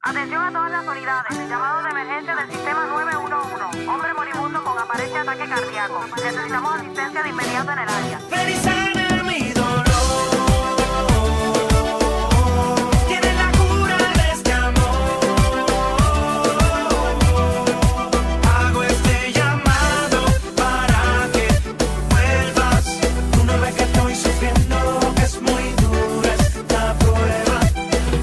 Atención a todas las unidades. Llamado de emergencia del sistema 911. Hombre moribundo con aparente ataque cardíaco. Necesitamos asistencia de inmediato en el área. Ven y sana mi dolor. Tienes la cura de este amor. Hago este llamado para que vuelvas. Tú no ves que estoy sufriendo, que es muy dura esta prueba.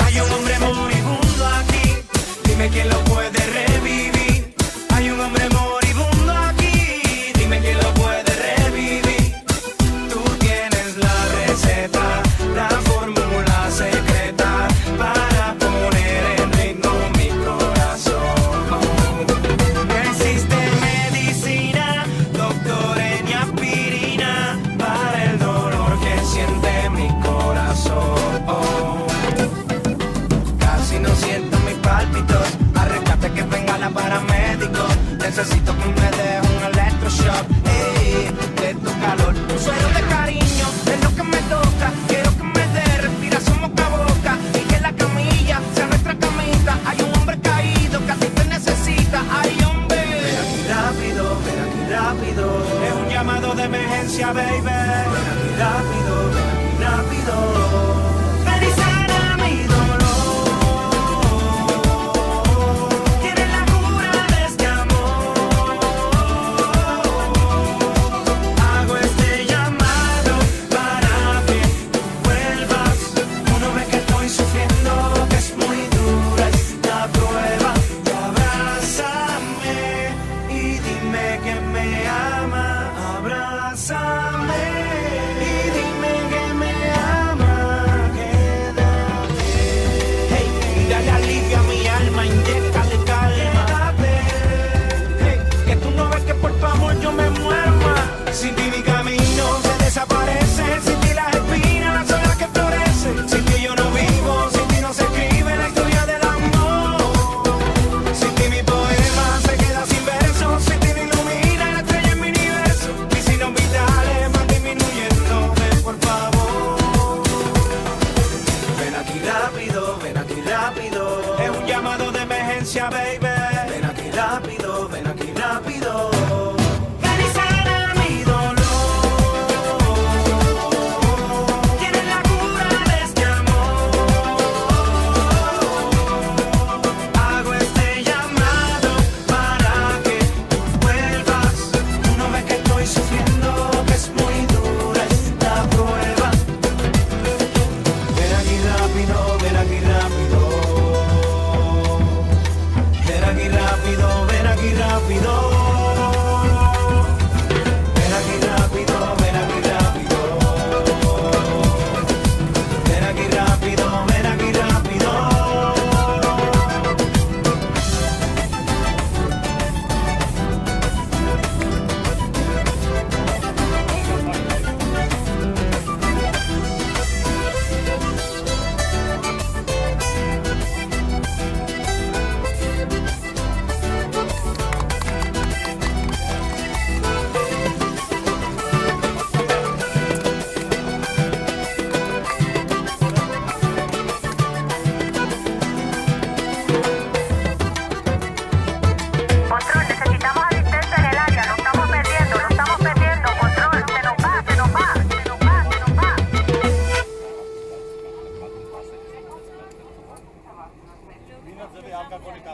Hay un hombre moribundo aquí, dime quién lo puede revivir. Hay un hombre moribundo aquí, dime quién lo puede revivir. Tú tienes la receta, la fórmula secreta para poner en ritmo mi corazón. No existe medicina, doctores ni aspirina para el dolor que siente mi corazón. Casi no siento mis pálpitos, arréglate que venga la paramédico. Necesito que me dé un electroshock, de tu calor. Un suero de cariño es lo que me toca. Quiero que me dé respiración boca a boca y que la camilla sea nuestra camita. Hay un hombre caído que a ti te necesita. Ay, hombre, ven aquí rápido, ven aquí rápido. Es un llamado de emergencia, baby. Ven aquí rápido, ven aquí rápido. Ven y sana mi dolor. Tienes la cura de este amor. Hago este llamado para que vuelvas. Tú no ves que estoy sufriendo, que es muy dura esta prueba. Y abrázame y dime que me ama. Abrázame y dime que me ama. Quédate. Hey, y dale alivio a mi alma, inyéctale calma. Quédate. Hey, que tú no ves que por tu amor yo me muero más. Sin ti mi camino se desaparece. Sin ti las espinas, las horas que florecen. Sin ti yo no vivo, sin ti no se escribe la historia del amor. Sin ti mi poema se queda sin versos. Sin ti me ilumina la estrella en mi universo. Mis signos vitales van disminuyendo. Ven por favor. Ven aquí rápido, ven aquí rápido. Es un llamado de emergencia, baby. Ven aquí rápido, ven aquí rápido. Ven y sana mi dolor. Tienes la cura de este amor. Hago este llamado para que vuelvas. Tú no ves que estoy sufriendo, que es muy dura esta prueba. Ven aquí rápido, ven aquí rápido. Ven aquí rápido, ven aquí rápido. Ven aquí rápido, ven aquí rápido. Ven aquí rápido, ven aquí rápido. Control, necesitamos asistencia en el área. Lo estamos perdiendo, lo estamos perdiendo. Control, se nos va, se nos va, se nos va, se nos va. Vino se ve alcohólica,